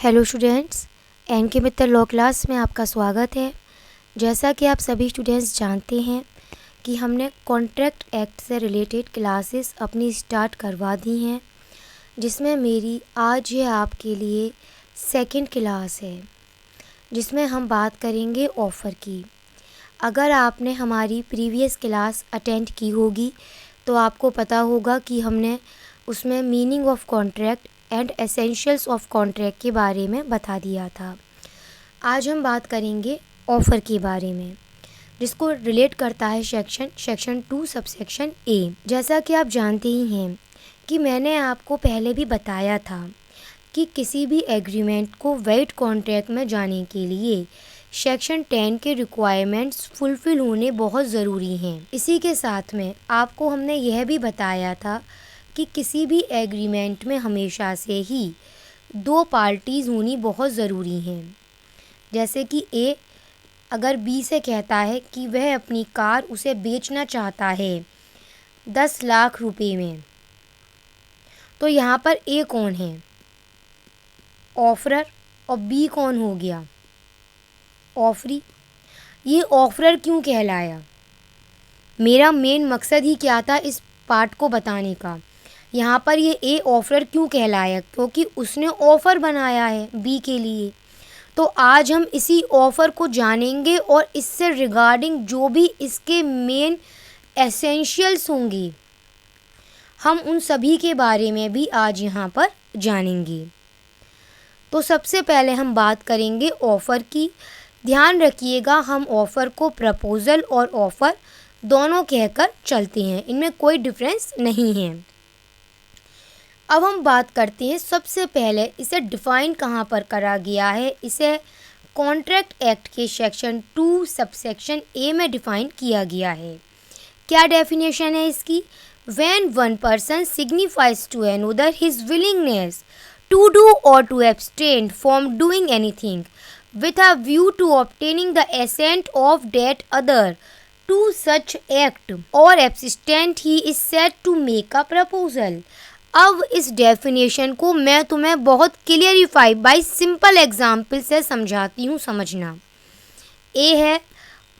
Hello students, N के मित्तर law class में आपका स्वागत है। जैसा कि आप सभी स्टूडेंट्स जानते हैं कि हमने कॉन्ट्रैक्ट एक्ट से रिलेटेड क्लासेस अपनी स्टार्ट करवा दी हैं, जिसमें मेरी आज ये आपके लिए सेकंड क्लास है, जिसमें हम बात करेंगे ऑफ़र की। अगर आपने हमारी प्रीवियस क्लास अटेंड की होगी तो आपको पता होगा कि हमने उसमें meaning of contract and essentials of contract के बारे में बता दिया था। आज हम बात करेंगे ऑफ़र के बारे में, जिसको रिलेट करता है सेक्शन 2 सबसेक्शन ए। जैसा कि आप जानते ही हैं कि मैंने आपको पहले भी बताया था कि किसी भी एग्रीमेंट को वैलिड कॉन्ट्रैक्ट में जाने के लिए सेक्शन 10 के रिक्वायरमेंट्स फुलफ़िल होने बहुत ज़रूरी हैं। इसी के साथ में आपको हमने यह भी बताया था कि किसी भी एग्रीमेंट में हमेशा से ही दो पार्टीज़ होनी बहुत ज़रूरी हैं। जैसे कि ए अगर बी से कहता है कि वह अपनी कार उसे बेचना चाहता है 10 लाख रुपए में, तो यहाँ पर ए कौन है? ऑफरर। और बी कौन हो गया? ऑफरी। ये ऑफरर क्यों कहलाया? मेरा मेन मकसद ही क्या था इस पार्ट को बताने का। यहाँ पर ये ए ऑफरर क्यों कहलाया? क्योंकि उसने ऑफ़र बनाया है बी के लिए। तो आज हम इसी ऑफ़र को जानेंगे और इससे रिगार्डिंग जो भी इसके मेन एसेंशियल्स होंगे, हम उन सभी के बारे में भी आज यहाँ पर जानेंगे। तो सबसे पहले हम बात करेंगे ऑफ़र की। ध्यान रखिएगा, हम ऑफ़र को प्रपोज़ल और ऑफ़र दोनों कहकर चलते हैं, इनमें कोई डिफरेंस नहीं है। अब हम बात करते हैं, सबसे पहले इसे डिफ़ाइन कहाँ पर करा गया है। इसे कॉन्ट्रैक्ट एक्ट के सेक्शन 2 सबसेक्शन ए में डिफ़ाइन किया गया है। क्या डेफिनेशन है इसकी? When one person signifies to another his willingness to do or to abstain from doing anything with a view to obtaining the assent of that other to such act or abstain, he is said to make a proposal। अब इस definition को मैं तुम्हें बहुत clarify bye simple example से समझाती हूँ, समझना। ए है,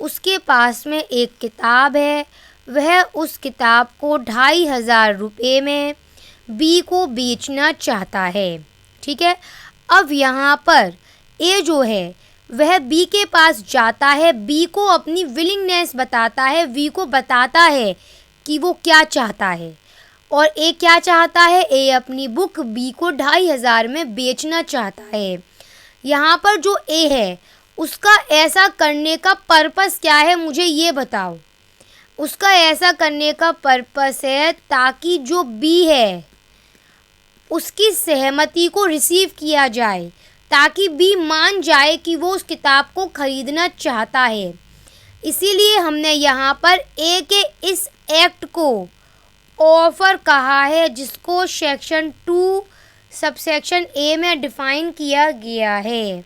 उसके पास में एक किताब है, वह उस किताब को 2500 रुपये में बी को बेचना चाहता है। ठीक है। अब यहाँ पर ए जो है वह बी के पास जाता है, बी को अपनी विलिंगनेस बताता है, बी को बताता है कि वो क्या चाहता है। और ए क्या चाहता है? ए अपनी बुक बी को 2500 में बेचना चाहता है। यहाँ पर जो ए है उसका ऐसा करने का पर्पस क्या है, मुझे ये बताओ। उसका ऐसा करने का पर्पस है ताकि जो बी है उसकी सहमति को रिसीव किया जाए, ताकि बी मान जाए कि वो उस किताब को खरीदना चाहता है। इसीलिए हमने यहाँ पर ए के इस एक्ट को ऑफ़र कहा है, जिसको सेक्शन 2 सबसेक्शन ए में डिफ़ाइन किया गया है।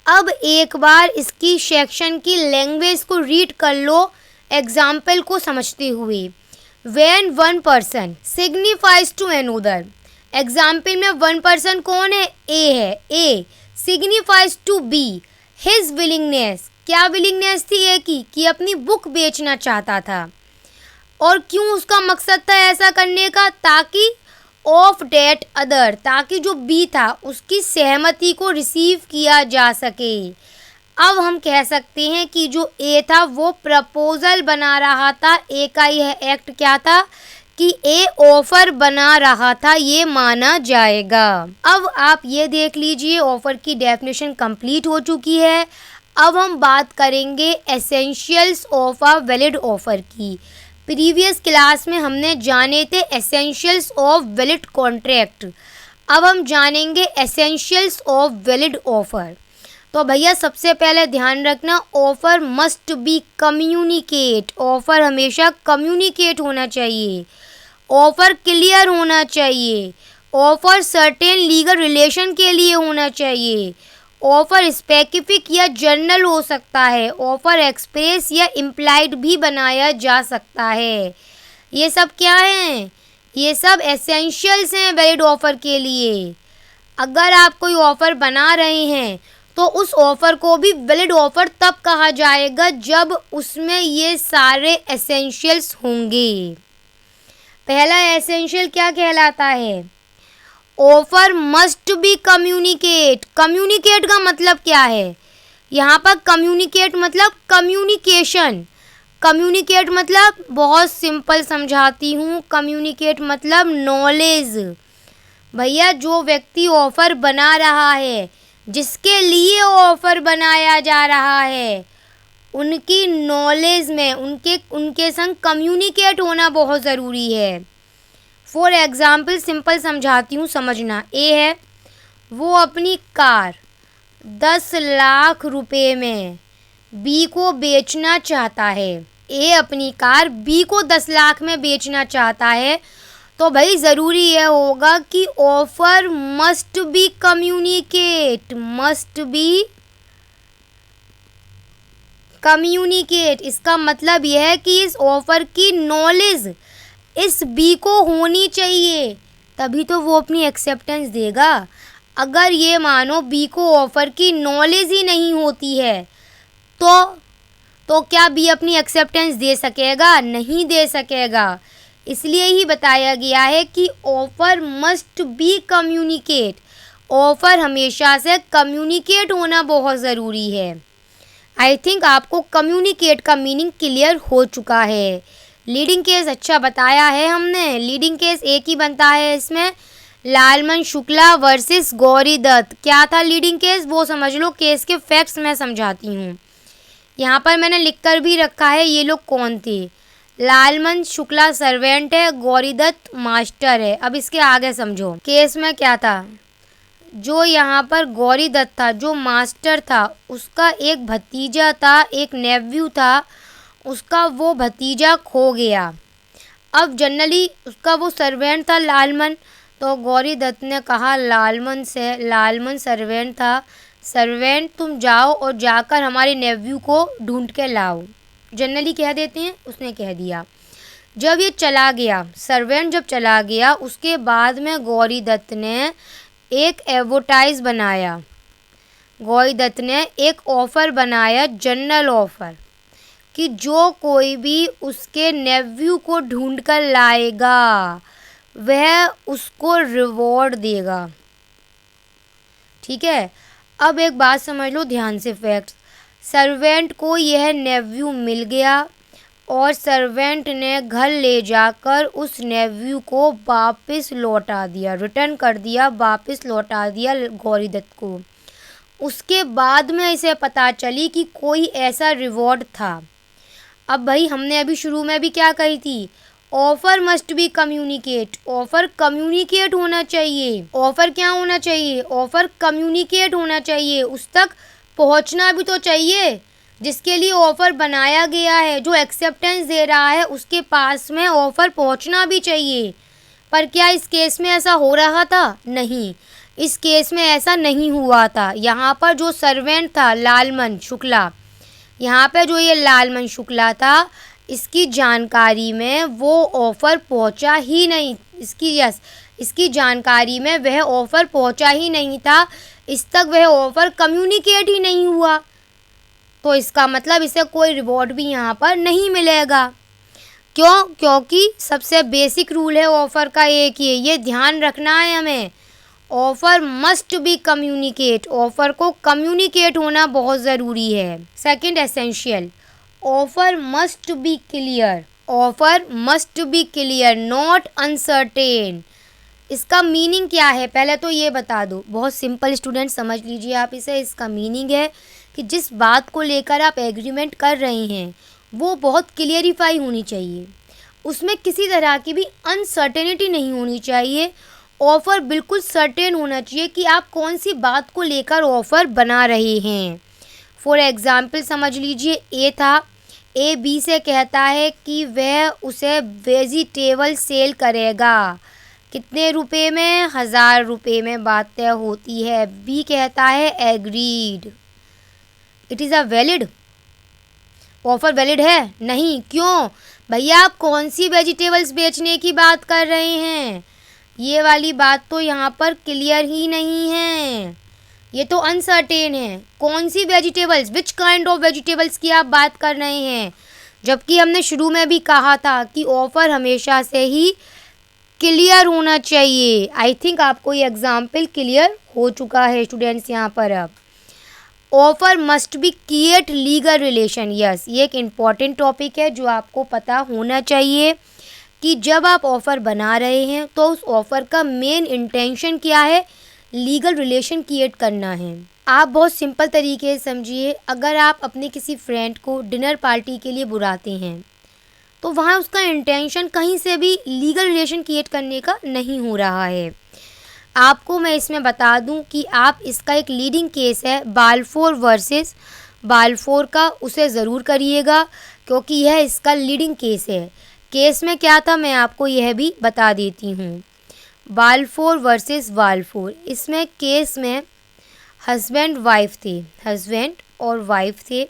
अब एक बार इसकी सेक्शन की लैंग्वेज को रीड कर लो एग्जाम्पल को समझते हुए। When one person signifies to another, example में वन पर्सन कौन है? ए है। ए signifies to B his willingness। क्या विलिंगनेस थी ए की? कि अपनी बुक बेचना चाहता था। और क्यों उसका मकसद था ऐसा करने का? ताकि ऑफ डेट अदर, ताकि जो बी था उसकी सहमति को रिसीव किया जा सके। अब हम कह सकते हैं कि जो ए था वो प्रपोजल बना रहा था। ए का यह एक्ट क्या था कि ए ऑफर बना रहा था, ये माना जाएगा। अब आप ये देख लीजिए, ऑफर की डेफिनेशन कंप्लीट हो चुकी है। अब हम बात करेंगे essentials of a valid offer की। प्रीवियस क्लास में हमने जाने थे एसेंशियल्स ऑफ वैलिड कॉन्ट्रैक्ट। अब हम जानेंगे एसेंशियल्स ऑफ वैलिड ऑफर। तो भैया सबसे पहले ध्यान रखना, offer must be communicate. Offer हमेशा कम्युनिकेट होना चाहिए, ऑफ़र क्लियर होना चाहिए, ऑफ़र सर्टेन लीगल रिलेशन के लिए होना चाहिए, ऑफ़र स्पेसिफिक या जनरल हो सकता है, ऑफ़र एक्सप्रेस या इम्प्लाइड भी बनाया जा सकता है। ये सब क्या हैं? ये सब एसेंशियल्स हैं वैलिड ऑफ़र के लिए। अगर आप कोई ऑफ़र बना रहे हैं तो उस ऑफ़र को भी वैलिड ऑफ़र तब कहा जाएगा जब उसमें ये सारे एसेंशियल्स होंगे। पहला एसेंशियल क्या कहलाता है? Offer must be communicate. Communicate का मतलब क्या है? यहाँ पर कम्युनिकेट मतलब कम्युनिकेशन। कम्युनिकेट मतलब बहुत सिंपल समझाती हूँ, कम्युनिकेट मतलब नॉलेज। भैया जो व्यक्ति ऑफ़र बना रहा है, जिसके लिए ऑफ़र बनाया जा रहा है, उनकी नॉलेज में उनके संग कम्युनिकेट होना बहुत ज़रूरी है। फॉर एग्ज़ाम्पल सिंपल समझाती हूँ, समझना। ए है, वो अपनी कार 10 लाख रुपए में बी को बेचना चाहता है। ए अपनी कार बी को 10 लाख में बेचना चाहता है, तो भाई ज़रूरी यह होगा कि ऑफ़र मस्ट बी कम्युनिकेट। इसका मतलब यह है कि इस ऑफ़र की नॉलेज इस बी को होनी चाहिए, तभी तो वो अपनी एक्सेप्टेंस देगा। अगर ये मानो बी को ऑफ़र की नॉलेज ही नहीं होती है तो क्या बी अपनी एक्सेप्टेंस दे सकेगा? नहीं दे सकेगा। इसलिए ही बताया गया है कि offer must be communicate. Offer हमेशा से कम्युनिकेट होना बहुत ज़रूरी है। आई थिंक आपको कम्युनिकेट का मीनिंग क्लियर हो चुका है। लीडिंग केस अच्छा बताया है हमने। लीडिंग केस एक ही बनता है इसमें, लालमन शुक्ला वर्सेस गौरी दत्त। क्या था लीडिंग केस वो समझ लो, केस के फैक्ट्स मैं समझाती हूँ। यहाँ पर मैंने लिख कर भी रखा है ये लोग कौन थे। लालमन शुक्ला सर्वेंट है, गौरी दत्त मास्टर है। अब इसके आगे समझो केस में क्या था। जो यहाँ पर गौरी दत्त था, जो मास्टर था, उसका एक भतीजा था, एक नेव्यू था, उसका वो भतीजा खो गया। अब जनरली उसका वो सर्वेंट था लालमन, तो गौरी दत्त ने कहा लालमन से, लालमन सर्वेंट था, सर्वेंट तुम जाओ और जाकर हमारे नेव्यू को ढूंढ के लाओ। जनरली कह देते हैं, उसने कह दिया। जब ये चला गया, सर्वेंट जब चला गया, उसके बाद में गौरी दत्त ने एक एडवर्टाइज बनाया। गौरी दत्त ने एक ऑफ़र बनाया, जनरल ऑफ़र, कि जो कोई भी उसके नेव्यू को ढूंढ कर लाएगा वह उसको रिवॉर्ड देगा। ठीक है, अब एक बात समझ लो ध्यान से फैक्ट्स। सर्वेंट को यह नेव्यू मिल गया और सर्वेंट ने घर ले जाकर उस नेव्यू को वापस लौटा दिया, रिटर्न कर दिया, वापस लौटा दिया गौरी दत्त को। उसके बाद में इसे पता चली कि कोई ऐसा रिवॉर्ड था। अब भाई हमने अभी शुरू में भी क्या कही थी, offer must be communicate. Offer communicate होना चाहिए। ऑफ़र क्या होना चाहिए? ऑफ़र कम्युनिकेट होना चाहिए। उस तक पहुंचना भी तो चाहिए जिसके लिए ऑफ़र बनाया गया है, जो एक्सेप्टेंस दे रहा है उसके पास में ऑफ़र पहुंचना भी चाहिए। पर क्या इस केस में ऐसा हो रहा था? नहीं, इस केस में ऐसा नहीं हुआ था। यहाँ पर जो सर्वेंट था लालमन शुक्ला, यहाँ पे जो ये लालमन शुक्ला था, इसकी जानकारी में वो ऑफ़र पहुंचा ही नहीं। इसकी जानकारी में वह ऑफ़र पहुंचा ही नहीं था। इस तक वह ऑफ़र कम्युनिकेट ही नहीं हुआ, तो इसका मतलब इसे कोई रिवॉर्ड भी यहाँ पर नहीं मिलेगा। क्यों? क्योंकि सबसे बेसिक रूल है ऑफ़र का एक ही है, ये ध्यान रखना है हमें, offer must be communicate. Offer को कम्युनिकेट होना बहुत ज़रूरी है। Second essential, offer must be clear. Offer must be clear, not uncertain. इसका मीनिंग क्या है पहले तो ये बता दो। बहुत सिंपल स्टूडेंट समझ लीजिए आप इसे। इसका मीनिंग है कि जिस बात को लेकर आप एग्रीमेंट कर रहे हैं वो बहुत क्लियरिफाई होनी चाहिए, उसमें किसी तरह की भी अनसर्टेनिटी नहीं होनी चाहिए। ऑफ़र बिल्कुल सर्टेन होना चाहिए कि आप कौन सी बात को लेकर ऑफ़र बना रहे हैं। फॉर एग्ज़ाम्पल समझ लीजिए, ए था, ए बी से कहता है कि वह उसे वेजिटेबल सेल करेगा। कितने रुपए में? 1000 रुपये में बात तय होती है। बी कहता है agreed. It is a valid offer. Valid है? नहीं। क्यों? भैया आप कौन सी वेजिटेबल्स बेचने की बात कर रहे हैं? ये वाली बात तो यहाँ पर क्लियर ही नहीं है, ये तो अनसर्टेन है। कौन सी vegetables, which kind of vegetables की आप बात कर रहे हैं? जबकि हमने शुरू में भी कहा था कि ऑफर हमेशा से ही क्लियर होना चाहिए। आई थिंक आपको ये एग्जाम्पल क्लियर हो चुका है स्टूडेंट्स यहाँ पर। अब offer must be create legal relation. Yes, ये एक इम्पॉर्टेंट टॉपिक है जो आपको पता होना चाहिए कि जब आप ऑफ़र बना रहे हैं तो उस ऑफ़र का मेन इंटेंशन क्या है, लीगल रिलेशन क्रिएट करना है। आप बहुत सिंपल तरीके से समझिए, अगर आप अपने किसी फ्रेंड को डिनर पार्टी के लिए बुलाते हैं तो वहाँ उसका इंटेंशन कहीं से भी लीगल रिलेशन क्रिएट करने का नहीं हो रहा है। आपको मैं इसमें बता दूं कि आप इसका एक लीडिंग केस है बाल्फोर वर्सेस बाल्फोर का, उसे ज़रूर करिएगा क्योंकि यह इसका लीडिंग केस है। केस में क्या था मैं आपको यह भी बता देती हूँ। बाल्फोर वर्सेस बाल्फोर, इसमें केस में हस्बैंड वाइफ थे, हस्बैंड और वाइफ थे।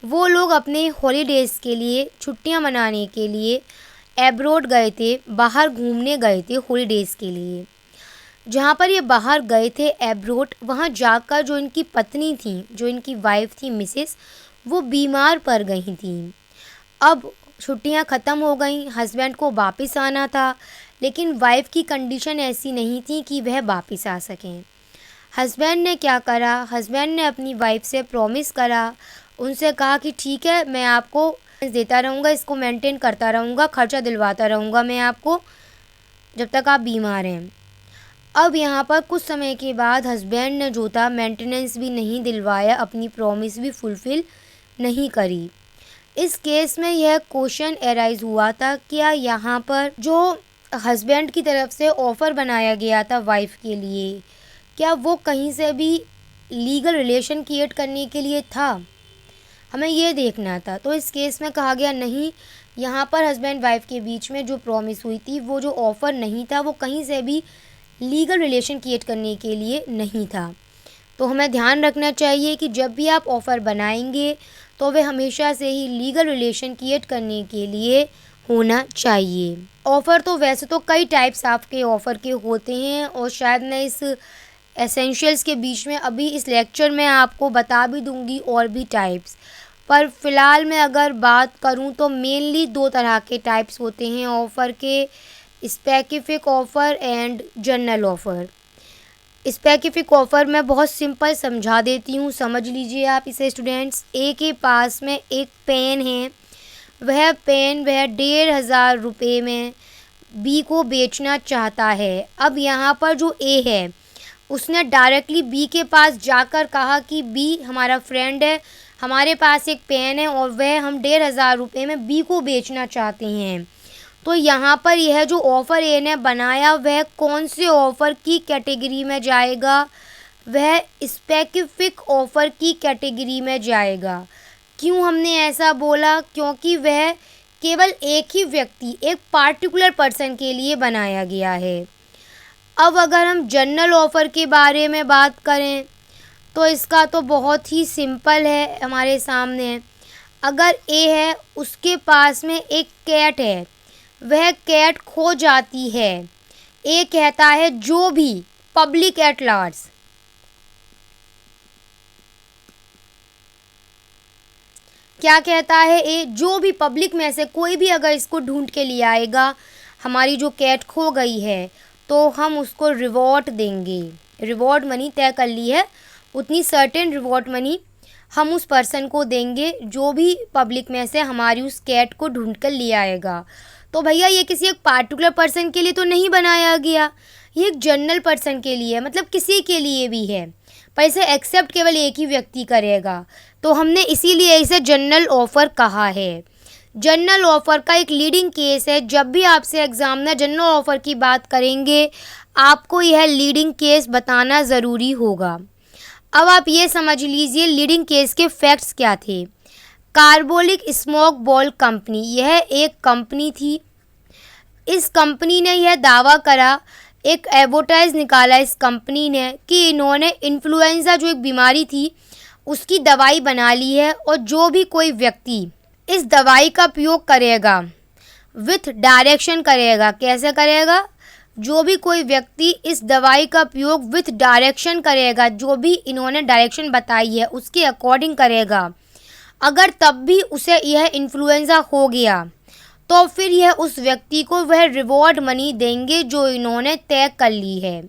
वो लोग अपने हॉलीडेज़ के लिए, छुट्टियां मनाने के लिए एब्रोड गए थे, बाहर घूमने गए थे हॉलीडेज़ के लिए। जहाँ पर ये बाहर गए थे एब्रोड, वहाँ जाकर जो इनकी पत्नी थी, जो इनकी वाइफ थी मिसेस, वो बीमार पड़ गई थी। अब छुट्टियाँ ख़त्म हो गई, हस्बैंड को वापस आना था, लेकिन वाइफ की कंडीशन ऐसी नहीं थी कि वह वापस आ सकें। हस्बैंड ने क्या करा, हस्बैंड ने अपनी वाइफ से प्रॉमिस करा, उनसे कहा कि ठीक है मैं आपको देता रहूँगा, इसको मेंटेन करता रहूँगा, खर्चा दिलवाता रहूँगा मैं आपको जब तक आप बीमार हैं। अब यहाँ पर कुछ समय के बाद हस्बैंड ने जो था मेंटेनेंस भी नहीं दिलवाया, अपनी प्रॉमिस भी फुलफ़िल नहीं करी। इस केस में यह क्वेश्चन एराइज हुआ था, क्या यहाँ पर जो हस्बैंड की तरफ से ऑफ़र बनाया गया था वाइफ के लिए, क्या वो कहीं से भी लीगल रिलेशन क्रिएट करने के लिए था? हमें ये देखना था। तो इस केस में कहा गया नहीं, यहाँ पर हस्बैंड वाइफ के बीच में जो प्रॉमिस हुई थी, वो जो ऑफ़र नहीं था, वो कहीं से भी लीगल रिलेशन क्रिएट करने के लिए नहीं था। तो हमें ध्यान रखना चाहिए कि जब भी आप ऑफ़र बनाएंगे तो वे हमेशा से ही लीगल रिलेशन क्रिएट करने के लिए होना चाहिए। ऑफ़र तो वैसे तो कई टाइप्स आपके ऑफ़र के होते हैं और शायद मैं इस एसेंशियल्स के बीच में अभी इस लेक्चर में आपको बता भी दूंगी और भी टाइप्स, पर फ़िलहाल मैं अगर बात करूं तो मेनली दो तरह के टाइप्स होते हैं ऑफ़र के, specific offer and general offer. Specific offer मैं बहुत सिंपल समझा देती हूँ, समझ लीजिए आप इसे स्टूडेंट्स। ए के पास में एक पेन है, वह पेन वह 1,500 रुपये में बी को बेचना चाहता है। अब यहाँ पर जो ए है उसने डायरेक्टली बी के पास जाकर कहा कि बी हमारा फ्रेंड है, हमारे पास एक पेन है और वह हम 1,500 रुपये में बी को बेचना चाहते हैं। तो यहाँ पर यह जो ऑफ़र ए ने बनाया वह कौन से ऑफ़र की कैटेगरी में जाएगा? वह स्पेसिफिक ऑफ़र की कैटेगरी में जाएगा। क्यों हमने ऐसा बोला? क्योंकि वह केवल एक ही व्यक्ति, एक पार्टिकुलर पर्सन के लिए बनाया गया है। अब अगर हम जनरल ऑफ़र के बारे में बात करें तो इसका तो बहुत ही सिंपल है हमारे सामने। अगर ए है, उसके पास में एक कैट है, वह कैट खो जाती है। ए कहता है जो भी पब्लिक एट लार्ज, क्या कहता है ए, जो भी पब्लिक में से कोई भी अगर इसको ढूंढ के लिए आएगा, हमारी जो कैट खो गई है, तो हम उसको रिवॉर्ड देंगे। रिवॉर्ड मनी तय कर ली है, उतनी सर्टेन रिवॉर्ड मनी हम उस पर्सन को देंगे जो भी पब्लिक में से हमारी उस कैट को ढूंढ कर ले आएगा। तो भैया ये किसी एक पार्टिकुलर पर्सन के लिए तो नहीं बनाया गया, ये एक जनरल पर्सन के लिए है, मतलब किसी के लिए भी है, पर इसे एक्सेप्ट केवल एक ही व्यक्ति करेगा। तो हमने इसीलिए इसे जनरल ऑफ़र कहा है। जनरल ऑफ़र का एक लीडिंग केस है, जब भी आपसे एग्जामिनर जनरल ऑफ़र की बात करेंगे आपको यह लीडिंग केस बताना ज़रूरी होगा। अब आप ये समझ लीजिए लीडिंग केस के फैक्ट्स क्या थे। कार्बोलिक स्मोक बॉल कंपनी, यह एक कंपनी थी। इस कंपनी ने यह दावा करा, एक एडवर्टाइज निकाला इस कंपनी ने कि इन्होंने इन्फ्लुएंजा जो एक बीमारी थी उसकी दवाई बना ली है और जो भी कोई व्यक्ति इस दवाई का उपयोग करेगा विथ डायरेक्शन करेगा, कैसे करेगा? जो भी कोई व्यक्ति इस दवाई का प्रयोग विथ डायरेक्शन करेगा, जो भी इन्होंने डायरेक्शन बताई है उसके अकॉर्डिंग करेगा, अगर तब भी उसे यह इन्फ्लुएंजा हो गया तो फिर यह उस व्यक्ति को वह रिवॉर्ड मनी देंगे जो इन्होंने तय कर ली है।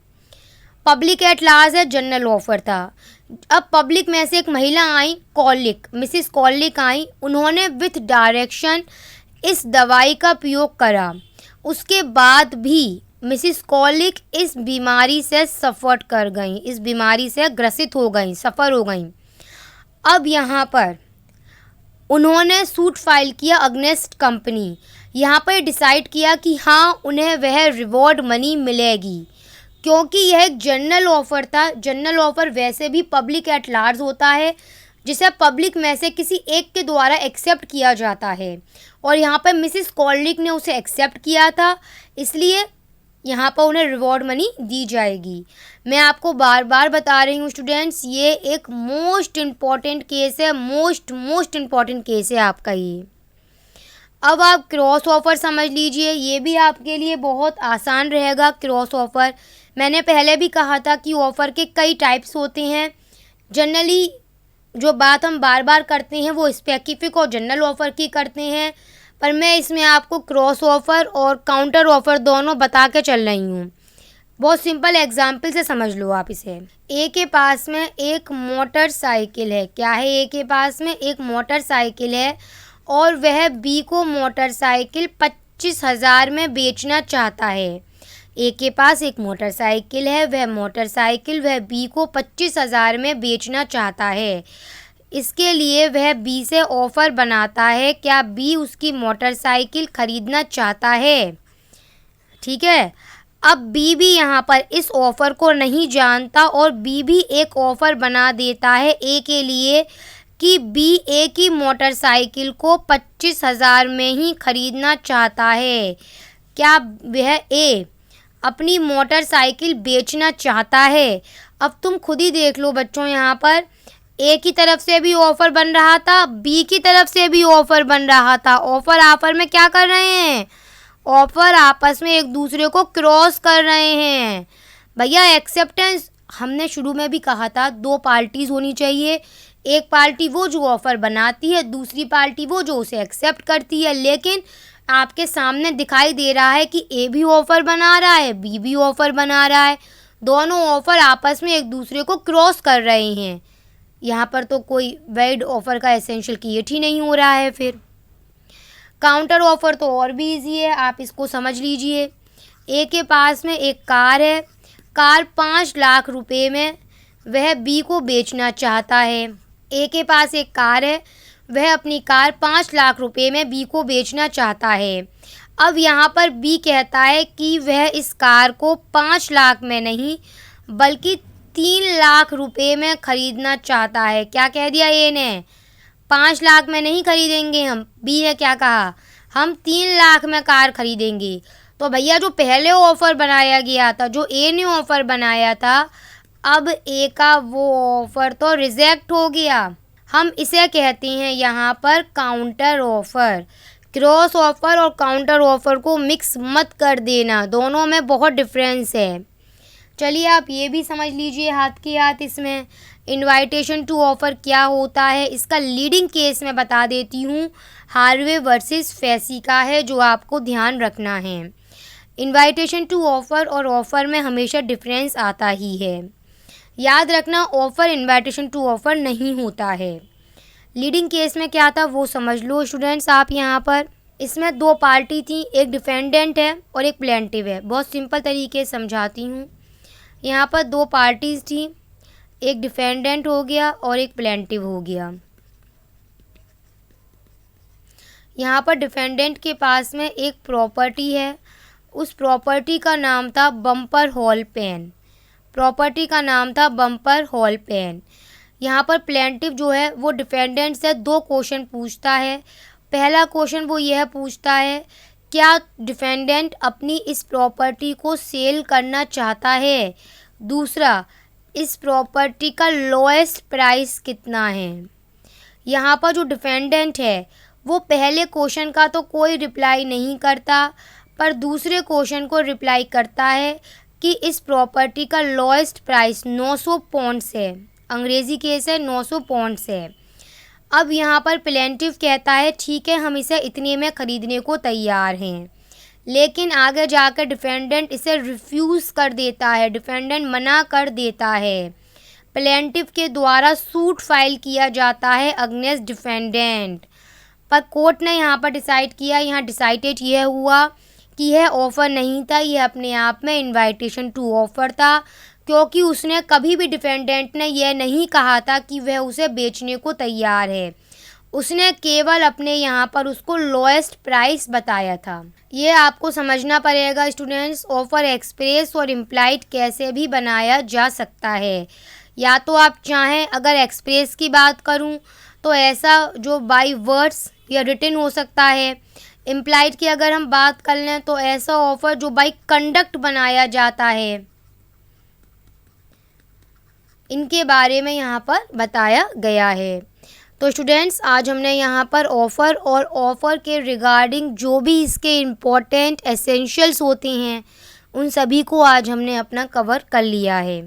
पब्लिक एट लार्ज है, जनरल ऑफर था। अब पब्लिक में से एक महिला आई, कॉलिक, मिसिस कॉलिक आई, उन्होंने विथ डायरेक्शन इस दवाई का प्रयोग करा। उसके बाद भी मिसिस कॉलिक इस बीमारी से सफ़र कर गई, इस बीमारी से ग्रसित हो गई, सफ़र हो गई। अब यहाँ पर उन्होंने सूट फाइल किया अगेंस्ट कंपनी। यहाँ पर डिसाइड किया कि हाँ उन्हें वह रिवॉर्ड मनी मिलेगी, क्योंकि यह एक जनरल ऑफ़र था। जनरल ऑफ़र वैसे भी पब्लिक एट लार्ज होता है, जिसे पब्लिक में से किसी एक के द्वारा एक्सेप्ट किया जाता है, और यहाँ पर मिसिस कॉलिक ने उसे एक्सेप्ट किया था, इसलिए यहाँ पर उन्हें रिवॉर्ड मनी दी जाएगी। मैं आपको बार बार बता रही हूँ स्टूडेंट्स, ये एक मोस्ट इम्पॉर्टेंट केस है, मोस्ट इम्पॉर्टेंट केस है आपका ये। अब आप क्रॉस ऑफ़र समझ लीजिए, ये भी आपके लिए बहुत आसान रहेगा। क्रॉस ऑफ़र मैंने पहले भी कहा था कि ऑफ़र के कई टाइप्स होते हैं। जनरली जो बात हम बार बार करते हैं वो स्पेसिफिक और जनरल ऑफ़र की करते हैं, पर मैं इसमें आपको क्रॉस ऑफ़र और काउंटर ऑफ़र दोनों बता के चल रही हूँ। बहुत सिंपल एग्जाम्पल से समझ लो आप इसे। ए के पास में एक मोटरसाइकिल है। क्या है? ए के पास में एक मोटरसाइकिल है और वह बी को मोटरसाइकिल 25,000 में बेचना चाहता है। ए के पास एक मोटरसाइकिल है, वह मोटरसाइकिल वह बी को 25,000 में बेचना चाहता है। इसके लिए वह बी से ऑफ़र बनाता है। क्या बी उसकी मोटरसाइकिल खरीदना चाहता है? ठीक है। अब बी भी यहाँ पर इस ऑफ़र को नहीं जानता और बी भी एक ऑफ़र बना देता है ए के लिए कि बी ए की मोटरसाइकिल को 25,000 में ही खरीदना चाहता है। क्या वह ए अपनी मोटरसाइकिल बेचना चाहता है? अब तुम खुद ही देख लो बच्चों, यहाँ पर ए की तरफ से भी ऑफ़र बन रहा था, बी की तरफ से भी ऑफ़र बन रहा था। ऑफ़र ऑफ़र में क्या कर रहे हैं? ऑफ़र आपस में एक दूसरे को क्रॉस कर रहे हैं। भैया एक्सेप्टेंस हमने शुरू में भी कहा था, दो पार्टीज़ होनी चाहिए। एक पार्टी वो जो ऑफ़र बनाती है, दूसरी पार्टी वो जो उसे एक्सेप्ट करती है। लेकिन आपके सामने दिखाई दे रहा है कि ए भी ऑफ़र बना रहा है, बी भी ऑफ़र बना रहा है। दोनों ऑफ़र आपस में एक दूसरे को क्रॉस कर रहे हैं। यहाँ पर तो कोई वैलिड ऑफ़र का एसेंशियल क्रिएट ही नहीं हो रहा है। फिर काउंटर ऑफ़र तो और भी ईजी है, आप इसको समझ लीजिए। ए के पास में एक कार है, कार 5 लाख रुपए में वह बी को बेचना चाहता है। ए के पास एक कार है, वह अपनी कार 5 लाख रुपए में बी को बेचना चाहता है। अब यहाँ पर बी कहता है कि वह इस कार को 5 लाख में नहीं बल्कि 3 लाख रुपए में ख़रीदना चाहता है। क्या कह दिया ए ने? 5 लाख में नहीं खरीदेंगे हम। बी ने क्या कहा? हम 3 लाख में कार खरीदेंगे। तो भैया जो पहले ऑफ़र बनाया गया था, जो ए ने ऑफ़र बनाया था, अब ए का वो ऑफ़र तो रिजेक्ट हो गया। हम इसे कहते हैं यहाँ पर काउंटर ऑफ़र। क्रॉस ऑफ़र और काउंटर ऑफ़र को मिक्स मत कर देना, दोनों में बहुत डिफरेंस है। चलिए आप ये भी समझ लीजिए हाथ के हाथ इसमें इनवाइटेशन टू ऑफ़र क्या होता है। इसका लीडिंग केस मैं बता देती हूँ, हार्वे वर्सेस फैसी का है, जो आपको ध्यान रखना है। इनवाइटेशन टू ऑफ़र और ऑफ़र में हमेशा डिफरेंस आता ही है। याद रखना, ऑफ़र इनवाइटेशन टू ऑफ़र नहीं होता है। लीडिंग केस में क्या था वो समझ लो स्टूडेंट्स आप। यहाँ पर इसमें दो पार्टी थी, एक डिफेंडेंट है और एक प्लेंटिव है। बहुत सिंपल तरीके से समझाती हूँ। यहाँ पर दो पार्टीज़ थी, एक डिफेंडेंट हो गया और एक प्लेंटिव हो गया। यहाँ पर डिफेंडेंट के पास में एक प्रॉपर्टी है, उस प्रॉपर्टी का नाम था बम्पर हॉल पेन। प्रॉपर्टी का नाम था बम्पर हॉल पेन। यहाँ पर प्लेंटिव जो है वो डिफेंडेंट से दो क्वेश्चन पूछता है। पहला क्वेश्चन वो यह पूछता है, क्या डिफेंडेंट अपनी इस प्रॉपर्टी को सेल करना चाहता है? दूसरा, इस प्रॉपर्टी का लोएस्ट प्राइस कितना है? यहाँ पर जो डिफेंडेंट है वो पहले क्वेश्चन का तो कोई रिप्लाई नहीं करता, पर दूसरे क्वेश्चन को रिप्लाई करता है कि इस प्रॉपर्टी का लोएस्ट प्राइस 900 पौंड्स है। अंग्रेज़ी केस है, 900 पौंड्स है। अब यहाँ पर प्लेंटिव कहता है ठीक है, हम इसे इतने में ख़रीदने को तैयार हैं, लेकिन आगे जाकर डिफेंडेंट इसे रिफ्यूज़ कर देता है, डिफेंडेंट मना कर देता है। प्लेंटिव के द्वारा सूट फाइल किया जाता है अगेंस्ट डिफेंडेंट, पर कोर्ट ने यहाँ पर डिसाइड किया, यहाँ डिसाइडेड यह हुआ कि यह ऑफ़र नहीं था, यह अपने आप में इनवाइटेशन टू ऑफ़र था, क्योंकि उसने कभी भी डिफेंडेंट ने यह नहीं कहा था कि वह उसे बेचने को तैयार है। उसने केवल अपने यहाँ पर उसको लोएस्ट प्राइस बताया था। ये आपको समझना पड़ेगा स्टूडेंट्स, ऑफ़र एक्सप्रेस और इम्प्लाइड कैसे भी बनाया जा सकता है। या तो आप चाहें, अगर एक्सप्रेस की बात करूं तो ऐसा जो बाय वर्ड्स या रिटन हो सकता है। इम्प्लाइड की अगर हम बात कर लें तो ऐसा ऑफ़र जो बाय कंडक्ट बनाया जाता है। इनके बारे में यहाँ पर बताया गया है। तो स्टूडेंट्स, आज हमने यहाँ पर ऑफ़र और ऑफ़र के रिगार्डिंग जो भी इसके इम्पोर्टेंट एसेंशियल्स होते हैं, उन सभी को आज हमने अपना कवर कर लिया है।